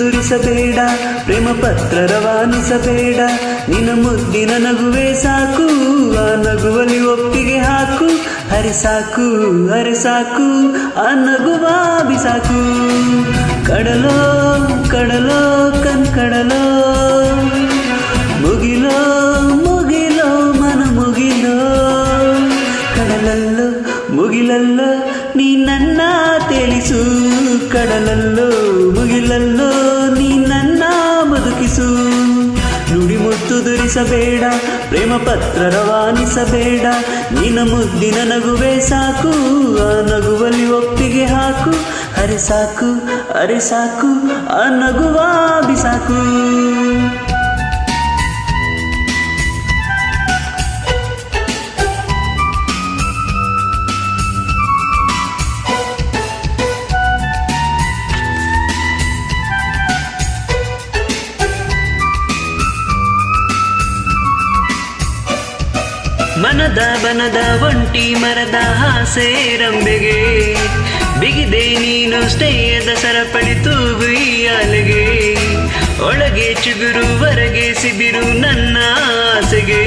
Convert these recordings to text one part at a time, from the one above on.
ದುರಿಸಬೇಡ, ಪ್ರೇಮ ಪತ್ರ ರವಾನಿಸಬೇಡ. ನಿನ್ನ ಮುದ್ದಿನ ನಗುವೆ ಸಾಕು, ಆ ನಗುವಲ್ಲಿ ಒಪ್ಪಿಗೆ ಹಾಕು. ಹರಿ ಸಾಕು, ಹರಿ ಸಾಕು, ಆ ನಗುವ ಬಿಸಾಕು. ಕಡಲೋ ಕಡಲೋ ಕನ್ಕಡಲೋ, ಮುಗಿಲೋ ಮುಗಿಲೋ ಮನ ಮುಗಿಲೋ. ಕಡಲಲ್ಲೋ ಮುಗಿಲಲ್ಲೋ ನೀ ನನ್ನ ತೇಲಿಸು, ಕಡಲಲ್ಲೋ ಮುಗಿಲಲ್ಲೋ ನೀ ನನ್ನ ಬದುಕಿಸು. ನುಡಿ ಮುತ್ತು ದುರಿಸಬೇಡ, ಪ್ರೇಮ ಪತ್ರ ರವಾನಿಸಬೇಡ. ನಿನ್ನ ಮುದ್ದಿನ ನಗುವೆ ಸಾಕು, ಆ ನಗುವಲ್ಲಿ ಒಪ್ಪಿಗೆ ಹಾಕು. ಹರಿ ಸಾಕು, ಹರಿ ಸಾಕು, ಆ ನಗುವ ಬಿಸಾಕು. ಮನದ ಬನದ ಒಂಟಿ ಮರದ ಆಸೆ ರಂಬೆಗೆ, ಬಿಗಿದೆ ನೀನು ಸ್ನೇಹದ ಸರಪಳಿ ತೂಗು ಈ ಅಲೆಗೆ. ಒಳಗೆ ಚಿಗುರು ಹೊರಗೆ ಸಿಬಿರು ನನ್ನ ಆಸೆಗೆ,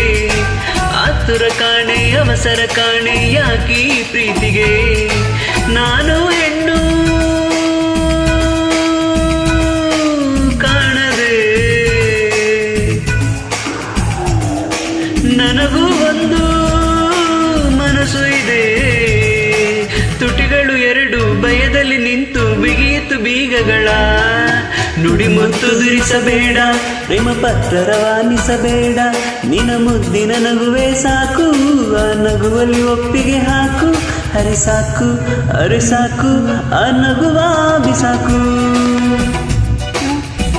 ಆತುರ ಕಾಣೆ ಅವಸರ ಕಾಣೆ ಯಾಕಿ ಪ್ರೀತಿಗೆ. ನಾನು ಹೆಣ್ಣು ಕಾಣದೆ, ನನಗೂ ಒಂದು ಮನಸ್ಸು ಇದೆ. ತುಟಿಗಳು ಎರಡು ಭಯದಲ್ಲಿ ನಿಂತು ಬಿಗಿಯಿತು ಬೀಗಗಳ. ನುಡಿ ಮುತ್ತು ದುರಿಸಬೇಡ, ಪ್ರೇಮ ಪತ್ರ ರವಾನಿಸಬೇಡ. ನಿನ್ನ ಮುದ್ದಿನ ನಗುವೆ ಸಾಕು, ಆ ನಗುವಲ್ಲಿ ಒಪ್ಪಿಗೆ ಹಾಕು. ಹರಿ ಸಾಕು, ಹರಿ ಸಾಕು, ಆ ನಗುವ ಬಿಸಾಕು.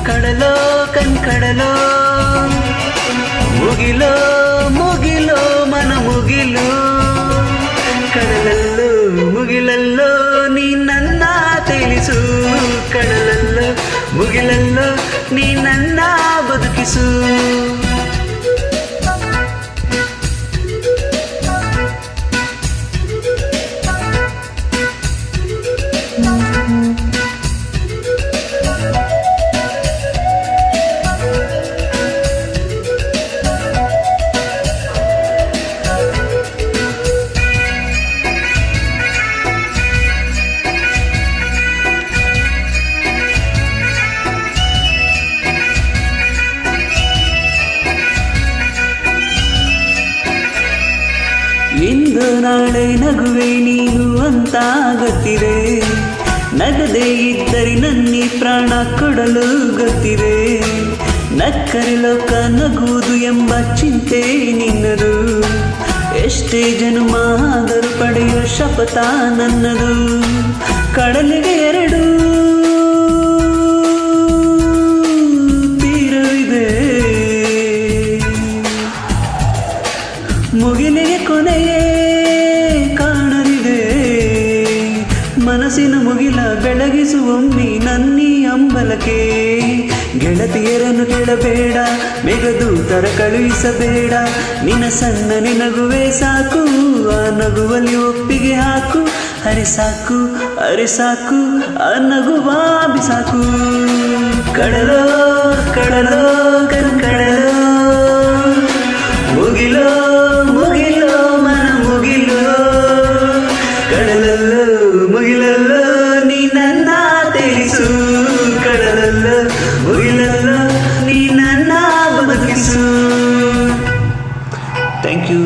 ಕಡಲೋ ಕನ್ಕಡಲೋ, ಮುಗಿಲೋ ಮುಗಿಲೋ ಮನ ಮುಗಿಲೋ. ಕಡಲಲ್ಲೋ ಮುಗಿಲಲ್ಲೋ ನೀ ನನ್ನ ತೇಲಿಸು, ಕಡಲಲ್ಲೋ ಮುಗಿಲಲ್ಲೋ ನೀ ನನ್ನ ಬದುಕಿಸು. ಇಂದು ನಾಳೆ ನಗುವೆ ನೀನು ಅಂತ ಗೊತ್ತಿದೆ, ನಗದೇ ಇದ್ದರೆ ನನ್ನಿ ಪ್ರಾಣ ಕೊಡಲು ಗೊತ್ತಿದೆ. ನಕ್ಕರೆ ಲೋಕ ನಗುವುದು ಎಂಬ ಚಿಂತೆ ನಿನ್ನದು, ಎಷ್ಟೇ ಜನ್ಮ ಆದರೂ ಪಡೆಯೋ ಶಪಥ ನನ್ನದು. ಕಡಲಿಗೆ ಎರಡು ತೀರವಿದೆ, ಮುಗಿಲಿಗೆ ಕೊನೆಯೇ ಕಾಣಲಿದೆ. ಮನಸ್ಸಿನ ಮುಗಿಲ ಬೆಳಗಿಸುವೊಮ್ಮಿ ನನ್ನಿ ಅಂಬಲಕ್ಕೆ. ಗೆಳತಿಯರನ್ನು ಕೇಳಬೇಡ, ಮೇಘದೂತರ ಕಳುಹಿಸಬೇಡ. ನಿನ್ನ ಸಣ್ಣ ನಗುವೆ ಸಾಕು, ಆ ನಗುವಲ್ಲಿ ಒಪ್ಪಿಗೆ ಹಾಕು. ಹರಿ ಸಾಕು, ಹರಿ ಸಾಕು, ಆ ನಗುವ ಬಿಸಾಕು. ಕಡಲೋ ಕಡಲೋ ಕನ್ಕಡಲೋ, ಮುಗಿಲೋ ಮುಗಿಲೋ ಮನ ಮುಗಿಲೋ. ಕಡಲಲ್ಲೋ ಮುಗಿಲಲ್ಲೋ ನೀ ನನ್ನ ತೇಲಿಸು, ಕಡಲಲ್ಲೋ ಮುಗಿಲಲ್ಲೋ ನೀ ನನ್ನ ಬದುಕಿಸು. Thank you.